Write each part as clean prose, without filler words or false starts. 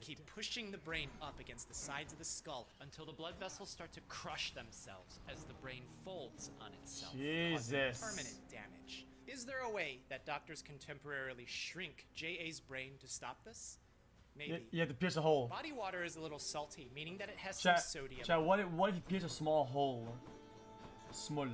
keep pushing the brain up against the sides of the skull until the blood vessels start to crush themselves as the brain folds on itself, causing permanent damage. Is there a way that doctors can temporarily shrink J.A.'s brain to stop this? Maybe. You have to pierce a hole. Body water is a little salty, meaning that it has some sodium. Chat, what if you pierce a small hole? Small.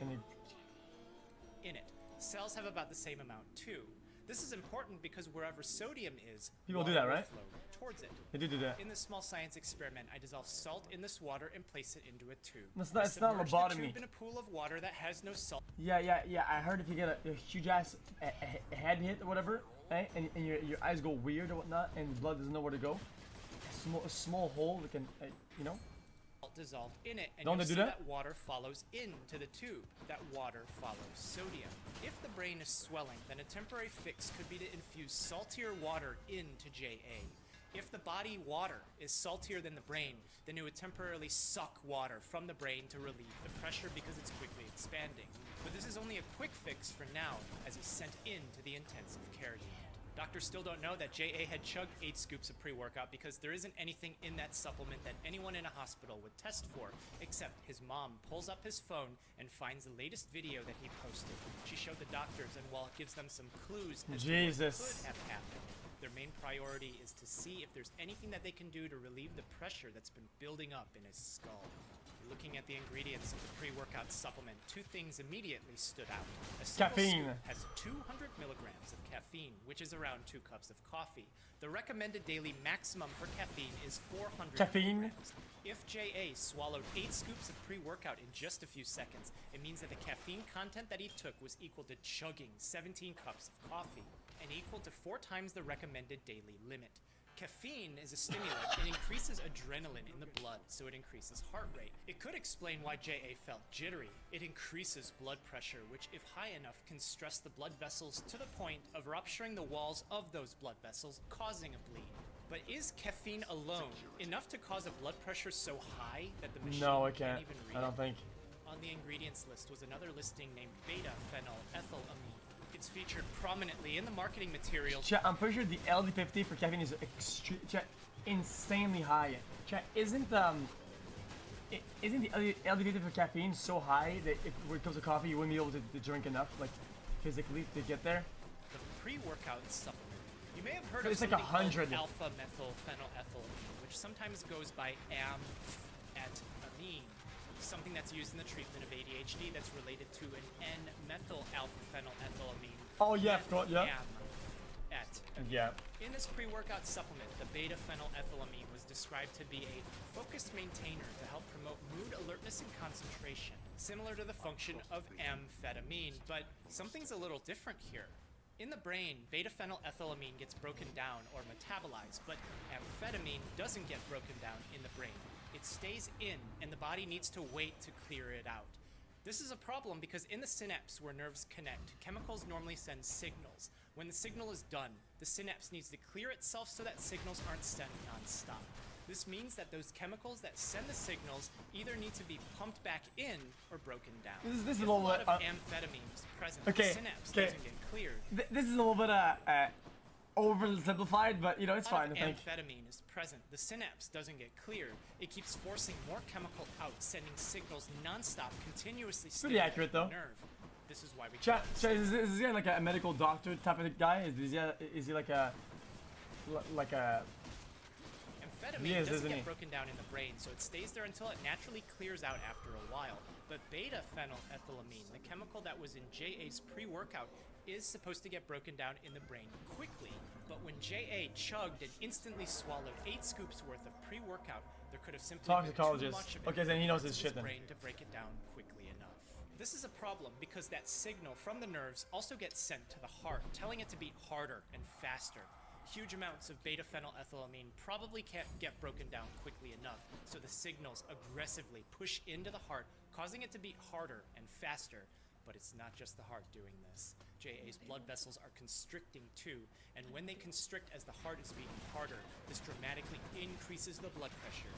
In it. Cells have about the same amount too. This is important because wherever sodium is, people do that, right? Flow towards it. They do that. In this small science experiment, I dissolve salt in this water and place it into a tube. It's not lobotomy. The tube in a pool of water that has no salt. Yeah. I heard if you get a huge ass head hit or whatever, right, and your eyes go weird or whatnot, and the blood doesn't know where to go. A small hole that can, you know. Dissolved in it, and Don't you'll they do see that? Water follows into the tube. That water follows sodium. If the brain is swelling, then a temporary fix could be to infuse saltier water into JA. If the body water is saltier than the brain, then it would temporarily suck water from the brain to relieve the pressure because it's quickly expanding. But this is only a quick fix for now, as he's sent into the intensive care unit. Doctors still don't know that J.A. had chugged 8 scoops of pre-workout because there isn't anything in that supplement that anyone in a hospital would test for, except his mom pulls up his phone and finds the latest video that he posted. She showed the doctors, and while it gives them some clues as to what could have happened, their main priority is to see if there's anything that they can do to relieve the pressure that's been building up in his skull. Looking at the ingredients of the pre-workout supplement, 2 things immediately stood out. A single scoop has 200 milligrams of caffeine, which is around 2 cups of coffee. The recommended daily maximum for caffeine is 400 milligrams. If J.A. swallowed 8 scoops of pre-workout in just a few seconds, it means that the caffeine content that he took was equal to chugging 17 cups of coffee, and equal to 4 times the recommended daily limit. Caffeine is a stimulant. It increases adrenaline in the blood, so it increases heart rate. It could explain why J.A. felt jittery. It increases blood pressure, which, if high enough, can stress the blood vessels to the point of rupturing the walls of those blood vessels, causing a bleed. But is caffeine alone enough to cause a blood pressure so high that the machine can't even read it? I don't think. On the ingredients list was another listing named beta-phenylethylamine. It's featured prominently in the marketing materials. Chat, I'm pretty sure the LD50 for caffeine is insanely high. Chat, isn't the LD50 for caffeine so high that if when it comes to coffee you wouldn't be able to drink enough, like physically, to get there? The pre-workout supplement. You may have heard of it's like something 100 called alpha-methylphenylethylamine, which sometimes goes by amphetamine. Something that's used in the treatment of ADHD that's related to an N-methyl-alpha-phenylethylamine. Oh yeah, of course, yeah. Yeah. In this pre-workout supplement, the beta-phenylethylamine was described to be a focused maintainer to help promote mood alertness and concentration, similar to the function of amphetamine, but something's a little different here. In the brain, beta-phenylethylamine gets broken down or metabolized, but amphetamine doesn't get broken down in the brain. It stays in, and the body needs to wait to clear it out. This is a problem because in the synapse where nerves connect, chemicals normally send signals. When the signal is done, the synapse needs to clear itself so that signals aren't sent non-stop. This means that those chemicals that send the signals either need to be pumped back in or broken down. This is a lot of amphetamine is present, the synapse doesn't get cleared. This is a little bit oversimplified, but you know, it's fine. Amphetamine is present. The synapse doesn't get cleared. It keeps forcing more chemical out, sending signals non-stop, continuously pretty accurate though. The nerve. This is why we Chat, is this guy like a medical doctor type of guy? Is he like a amphetamine doesn't get broken down in the brain, so it stays there until it naturally clears out after a while. But beta-phenylethylamine, the chemical that was in J.A.'s pre-workout, is supposed to get broken down in the brain quickly. But when J.A. chugged and instantly swallowed 8 scoops worth of pre-workout, there could have simply been too much of it then he knows his shit then. brain to break it down quickly enough. This is a problem because that signal from the nerves also gets sent to the heart, telling it to beat harder and faster. Huge amounts of beta-phenylethylamine probably can't get broken down quickly enough, so the signals aggressively push into the heart, causing it to beat harder and faster. But it's not just the heart doing this. J.A.'s blood vessels are constricting too, and when they constrict as the heart is beating harder, this dramatically increases the blood pressure.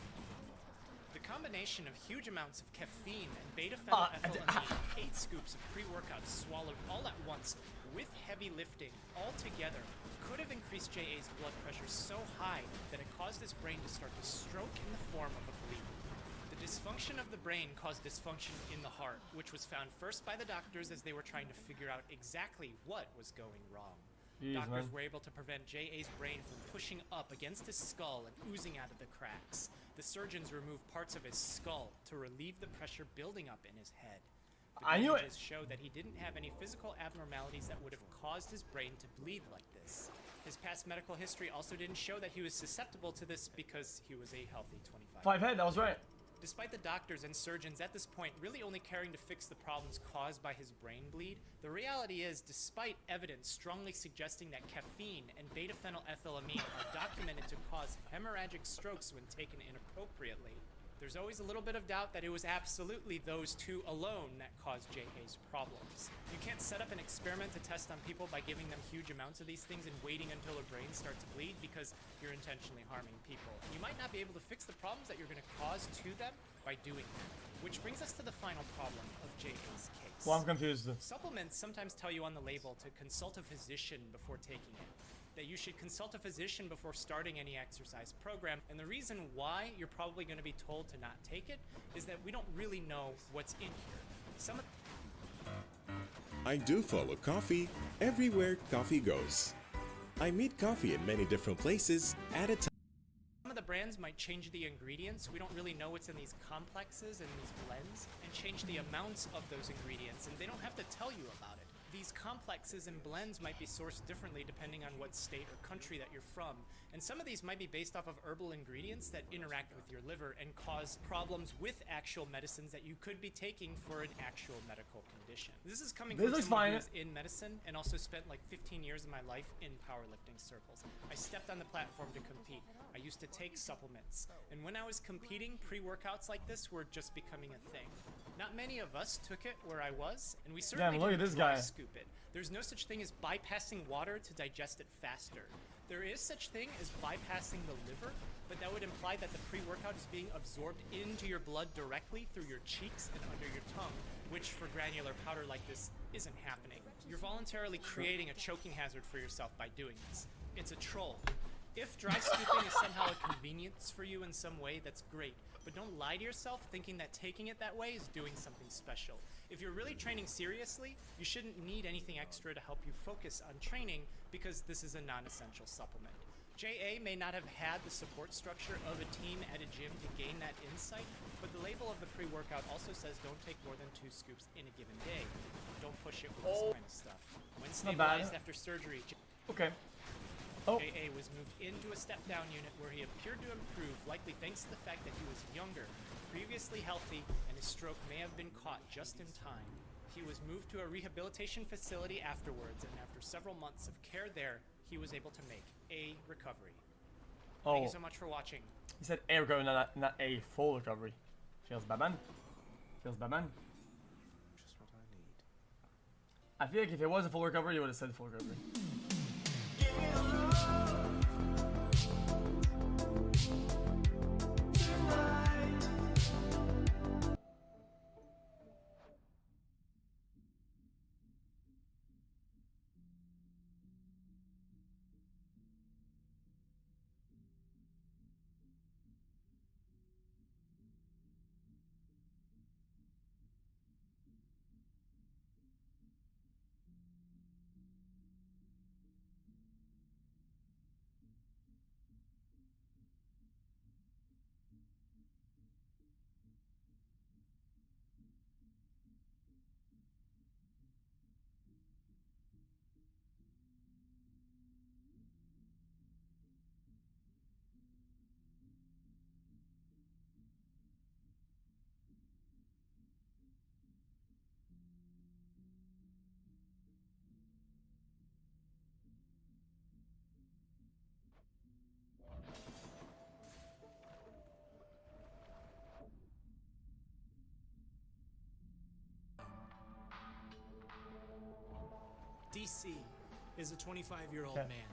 The combination of huge amounts of caffeine and beta-phenylethylamine, 8 scoops of pre-workout swallowed all at once, with heavy lifting all together, could have increased J.A.'s blood pressure so high that it caused caused his brain to start to stroke in the form of a bleed. The dysfunction of the brain caused dysfunction in the heart, which was found first by the doctors as they were trying to figure out exactly what was going wrong. Jeez, Doctors man. were able to prevent J.A.'s brain from pushing up against his skull and oozing out of the cracks. The surgeons removed parts of his skull to relieve the pressure building up in his head. The I knew it. images show that he didn't have any physical abnormalities that would have caused his brain to bleed like this. His past medical history also didn't show that he was susceptible to this because he was a healthy 25. 5 head, that was right. Despite the doctors and surgeons at this point really only caring to fix the problems caused by his brain bleed, the reality is, despite evidence strongly suggesting that caffeine and beta-phenylethylamine are documented to cause hemorrhagic strokes when taken inappropriately, there's always a little bit of doubt that it was absolutely those two alone that caused J.A.'s problems. You can't set up an experiment to test on people by giving them huge amounts of these things and waiting until their brains start to bleed because you're intentionally harming people. You might not be able to fix the problems that you're going to cause to them by doing that. Which brings us to the final problem of J.A.'s case. Well, I'm confused. Supplements sometimes tell you on the label to consult a physician before taking it. That you should consult a physician before starting any exercise program. And the reason why you're probably going to be told to not take it is that we don't really know what's in here. I do follow coffee everywhere coffee goes. I meet coffee in many different places at a time. Some of the brands might change the ingredients. We don't really know what's in these complexes and these blends, and change the amounts of those ingredients, and they don't have to tell you about it. These complexes and blends might be sourced differently depending on what state or country that you're from. And some of these might be based off of herbal ingredients that interact with your liver and cause problems with actual medicines that you could be taking for an actual medical condition. This is coming from someone who's in medicine and also spent like 15 years of my life in powerlifting circles. I stepped on the platform to compete. I used to take supplements. And when I was competing, pre-workouts like this were just becoming a thing. Not many of us took it where I was, and we certainly look at didn't this dry guy. scoop it. There's no such thing as bypassing water to digest it faster. There is such thing as bypassing the liver, but that would imply that the pre-workout is being absorbed into your blood directly through your cheeks and under your tongue, which for granular powder like this isn't happening. You're voluntarily creating a choking hazard for yourself by doing this. It's a troll. If dry scooping is somehow a convenience for you in some way, that's great. But don't lie to yourself thinking that taking it that way is doing something special. If you're really training seriously, you shouldn't need anything extra to help you focus on training because this is a non-essential supplement. JA may not have had the support structure of a team at a gym to gain that insight, but the label of the pre-workout also says don't take more than 2 scoops in a given day. Don't push it with this kind of stuff. When Not bad. stabilized after surgery, Okay. Oh. JA was moved into a step-down unit where he appeared to improve, likely thanks to the fact that he was younger, previously healthy, and his stroke may have been caught just in time. He was moved to a rehabilitation facility afterwards, and after several months of care there, he was able to make a recovery. Thank you so much for watching. He said a recovery, not a full recovery. Feels bad, man. Feels bad, man. Just what I need. I feel like if it was a full recovery, you would have said full recovery. DC is a 25-year-old Okay. man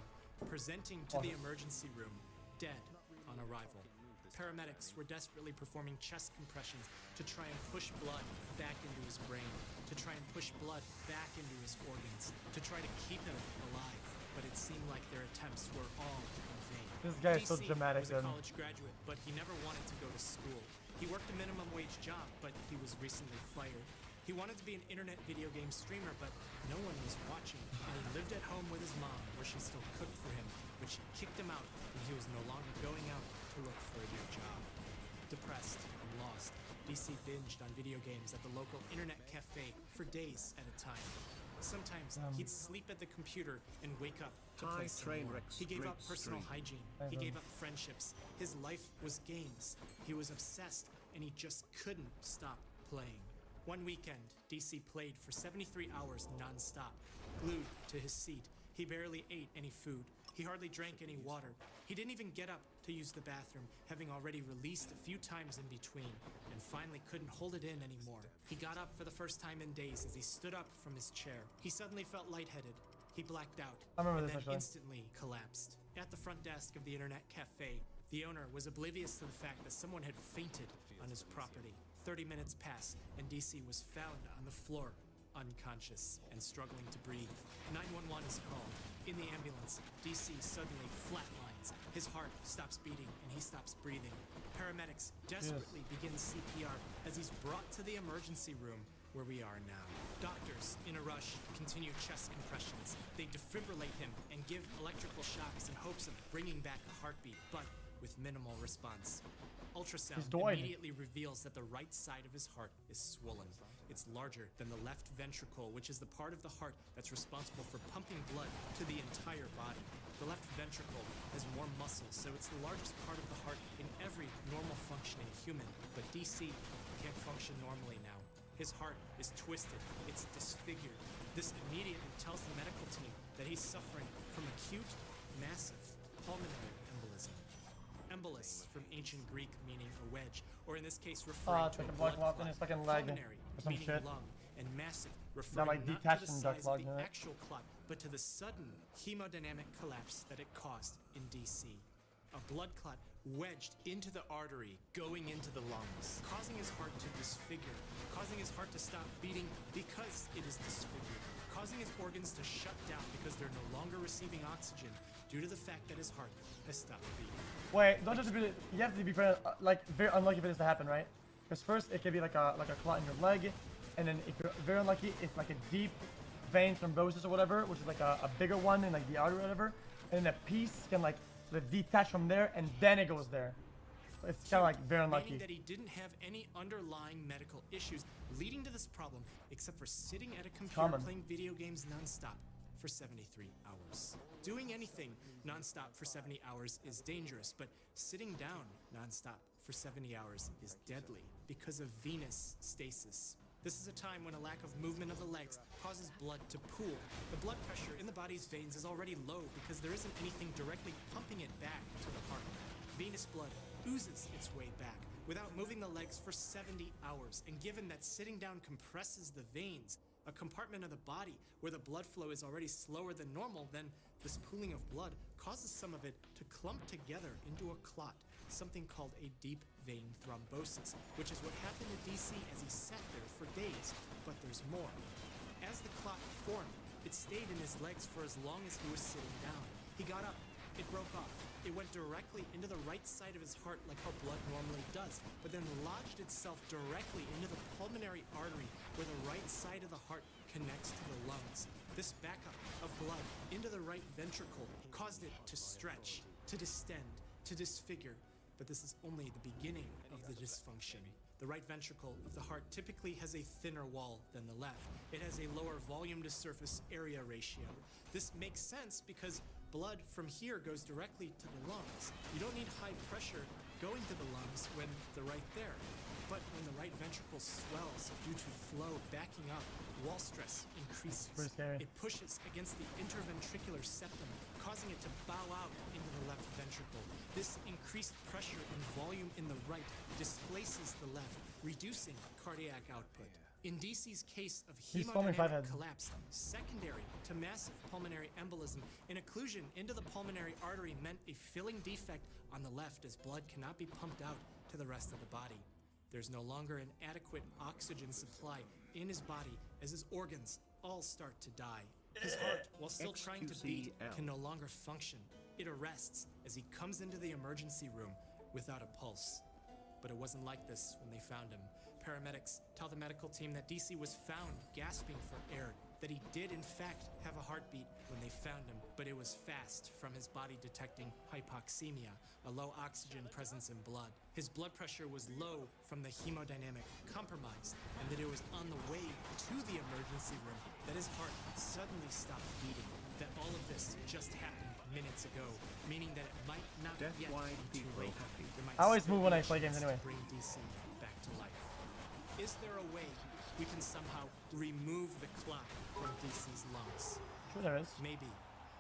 presenting to the emergency room, dead on arrival. Paramedics were desperately performing chest compressions to try and push blood back into his brain, to try and push blood back into his organs, to try to keep him alive. But it seemed like their attempts were all in vain. This guy is so DC dramatic, was a then. college graduate, but he never wanted to go to school. He worked a minimum wage job, but he was recently fired. He wanted to be an internet video game streamer, but no one was watching, and he lived at home with his mom, where she still cooked for him, but she kicked him out when he was no longer going out to look for a new job. Depressed and lost, DC binged on video games at the local internet cafe for days at a time. Sometimes he'd sleep at the computer and wake up to play some more. He gave up personal hygiene. He gave up friendships. His life was games. He was obsessed, and he just couldn't stop playing. One weekend, DC played for 73 hours non-stop, glued to his seat. He barely ate any food. He hardly drank any water. He didn't even get up to use the bathroom, having already released a few times in between, and finally couldn't hold it in anymore. He got up for the first time in days as he stood up from his chair. He suddenly felt lightheaded. He blacked out, I remember and this, then actually. instantly collapsed. At the front desk of the internet cafe, the owner was oblivious to the fact that someone had fainted on his property. 30 minutes passed, and DC was found on the floor, unconscious and struggling to breathe. 911 is called. In the ambulance, DC suddenly flatlines. His heart stops beating, and he stops breathing. Paramedics desperately begin CPR as he's brought to the emergency room where we are now. Doctors, in a rush, continue chest compressions. They defibrillate him and give electrical shocks in hopes of bringing back a heartbeat, but with minimal response. Ultrasound immediately reveals that the right side of his heart is swollen. It's larger than the left ventricle, which is the part of the heart that's responsible for pumping blood to the entire body. The left ventricle has more muscle, so it's the largest part of the heart in every normal functioning human. But DC can't function normally now. His heart is twisted, it's disfigured. This immediately tells the medical team that he's suffering from acute, massive pulmonary embolism. Embolus from ancient Greek meaning a wedge, or in this case referring It's to like a a blood blood clot clot. in his fucking leg Pulmonary or some meaning shit. lung, and massive referring like not detached to the from duct size plug, of the right? actual clot, but to the sudden hemodynamic collapse that it caused in DC. A blood clot wedged into the artery, going into the lungs, causing his heart to disfigure, causing his heart to stop beating because it is disfigured, causing his organs to shut down because they're no longer receiving oxygen due to the fact that his heart has stopped beating. Wait, don't just be. You have to be very, very unlucky for this to happen, right? Because first it could be like a clot in your leg, and then if you're very unlucky, it's like a deep vein thrombosis or whatever, which is like a bigger one in like the artery or whatever, and then a piece can like sort of detach from there, and then it goes there. So it's kind of like very unlucky. Meaning that he didn't have any underlying medical issues leading to this problem, except for sitting at a computer Common. playing video games nonstop for 73 hours. Doing anything nonstop for 70 hours is dangerous, but sitting down nonstop for 70 hours is deadly because of venous stasis. This is a time when a lack of movement of the legs causes blood to pool. The blood pressure in the body's veins is already low because there isn't anything directly pumping it back to the heart. Venous blood oozes its way back without moving the legs for 70 hours, and given that sitting down compresses the veins, a compartment of the body where the blood flow is already slower than normal, then this pooling of blood causes some of it to clump together into a clot, something called a deep vein thrombosis, which is what happened to DC as he sat there for days. But there's more. As the clot formed, it stayed in his legs for as long as he was sitting down. He got up, it broke off. It went directly into the right side of his heart like how blood normally does, but then lodged itself directly into the pulmonary artery where the right side of the heart connects to the lungs. This backup of blood into the right ventricle caused it to stretch, to distend, to disfigure. But this is only the beginning of the dysfunction. The right ventricle of the heart typically has a thinner wall than the left. It has a lower volume to surface area ratio. This makes sense because blood from here goes directly to the lungs. You don't need high pressure going to the lungs when they're right there. But when the right ventricle swells due to flow backing up, wall stress increases. Pretty scary. It pushes against the interventricular septum, causing it to bow out into the left ventricle. This increased pressure and volume in the right displaces the left, reducing cardiac output. In DC's case of He's foaming five hemodynamic heads. collapse, secondary to massive pulmonary embolism, an occlusion into the pulmonary artery meant a filling defect on the left as blood cannot be pumped out to the rest of the body. There's no longer an adequate oxygen supply in his body as his organs all start to die. His heart, while still trying to beat, XQCL. can no longer function. It arrests as he comes into the emergency room without a pulse. But it wasn't like this when they found him. Paramedics tell the medical team that DC was found gasping for air, that he did in fact have a heartbeat when they found him, but it was fast from his body detecting hypoxemia, a low oxygen presence in blood. His blood pressure was low from the hemodynamic compromised, and that it was on the way to the emergency room that his heart suddenly stopped beating. That all of this just happened minutes ago, meaning that it might not Death yet wide be too people late. happy. There might I always still move when be I a play games chance anyway. to bring DC back to life. Is there a way we can somehow remove the clot from DC's lungs? Sure there is. Maybe,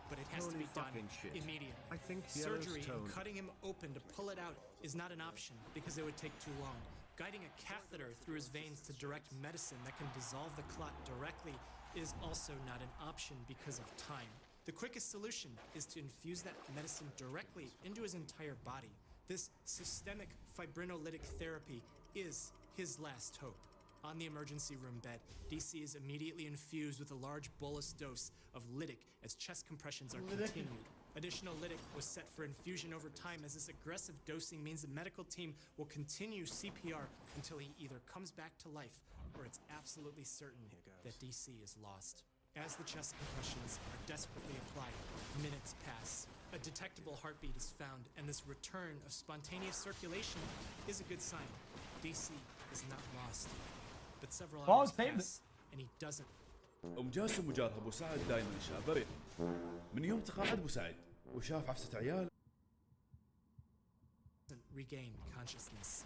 but it has to Holy be done fucking shit. immediately. I think Surgery and Yellowstone- cutting him open to pull it out is not an option because it would take too long. Guiding a catheter through his veins to direct medicine that can dissolve the clot directly is also not an option because of time. The quickest solution is to infuse that medicine directly into his entire body. This systemic fibrinolytic therapy is his last hope. On the emergency room bed, DC is immediately infused with a large bolus dose of lytic as chest compressions are continued. Additional lytic was set for infusion over time, as this aggressive dosing means the medical team will continue CPR until he either comes back to life or it's absolutely certain that DC is lost. As the chest compressions are desperately applied, minutes pass. A detectable heartbeat is found, and this return of spontaneous circulation is a good sign. DC is not lost. But several Wow, hours saved it. pass, and he doesn't أم جاسم وجارها أبو سعد دايما شابري من يوم تقاعد أبو سعد وشاف عفسة عيال regain consciousness.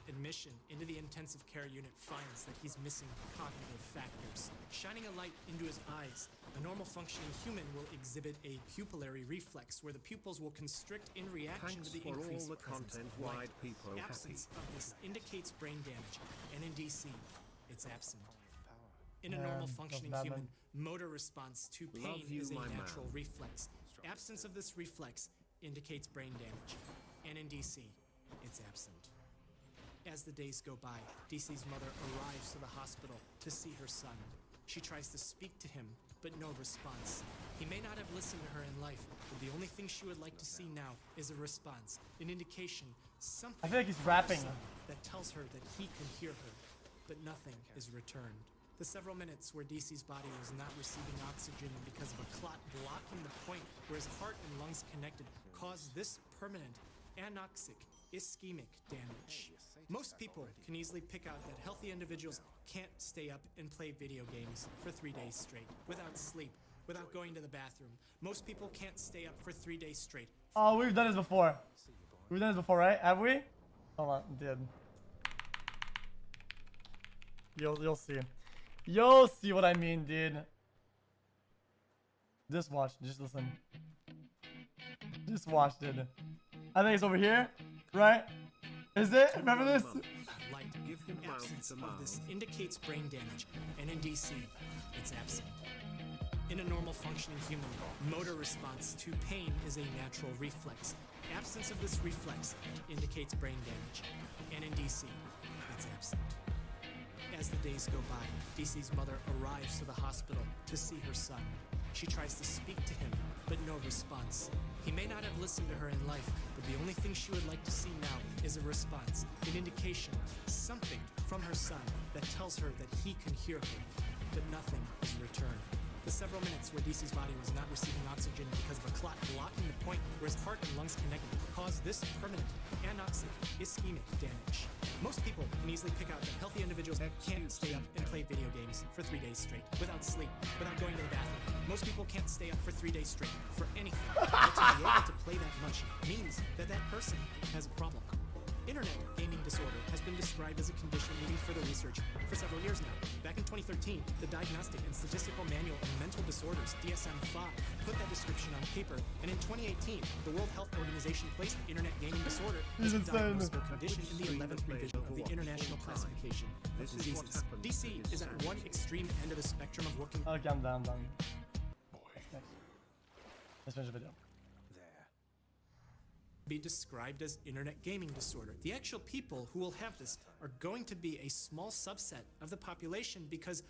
Admission into the intensive care unit finds that he's missing cognitive factors. Shining a light into his eyes, a normal functioning human will exhibit a pupillary reflex where the pupils will constrict in reaction Thanks to the for all increased the presence content, of light. wide people happy. Absence of this indicates brain damage, and in DC, it's absent. In a Man, normal that's functioning bad, human, man. motor response to Love pain you, is a my man. natural reflex. Absence of this reflex indicates brain damage, and in DC, it's absent. As the days go by, DC's mother arrives to the hospital to see her son. She tries to speak to him, but no response. He may not have listened to her in life, but the only thing she would like to see now is a response, an indication, something I feel like he's from her rapping. son that tells her that he can hear her, but nothing is returned. The several minutes where DC's body was not receiving oxygen because of a clot blocking the point where his heart and lungs connected caused this permanent anoxic ischemic damage. Most people can easily pick out that healthy individuals can't stay up and play video games for 3 days straight, without sleep, without going to the bathroom. Most people can't stay up for 3 days straight. Oh, we've done this before. We've done this before, right? Have we? Hold on, did. You'll see. You'll see what I mean, dude. Just watch. Just listen. Just watch, dude. I think it's over here, right? Is it? Remember this? Light. Give him mouth Absence to of mouth. this indicates brain damage, and in DC, it's absent. In a normal functioning human, motor response to pain is a natural reflex. Absence of this reflex indicates brain damage, and in DC, it's absent. As the days go by, DC's mother arrives to the hospital to see her son. She tries to speak to him, but no response. He may not have listened to her in life, but the only thing she would like to see now is a response, an indication, something from her son that tells her that he can hear her, but nothing is returned. The several minutes where DC's body was not receiving oxygen because of a clot blocking the point where his heart and lungs connected caused this permanent anoxic ischemic damage. Most people can easily pick out that healthy individuals can't stay up and play video games for 3 days straight, without sleep, without going to the bathroom. Most people can't stay up for 3 days straight for anything. But to be able to play that much means that that person has a problem. Internet gaming disorder has been described as a condition needing further research for several years now. Back in 2013, the Diagnostic and Statistical Manual of Mental Disorders, DSM-5, put that description on paper, and in 2018, the World Health Organization placed internet gaming disorder as a He's insane. diagnosable condition in the 11th revision of the International Classification of This is what Diseases. happens DC to is at one extreme end of the spectrum of what can Okay, I'm done. Next. Let's finish the video. be described as internet gaming disorder. The actual people who will have this are going to be a small subset of the population because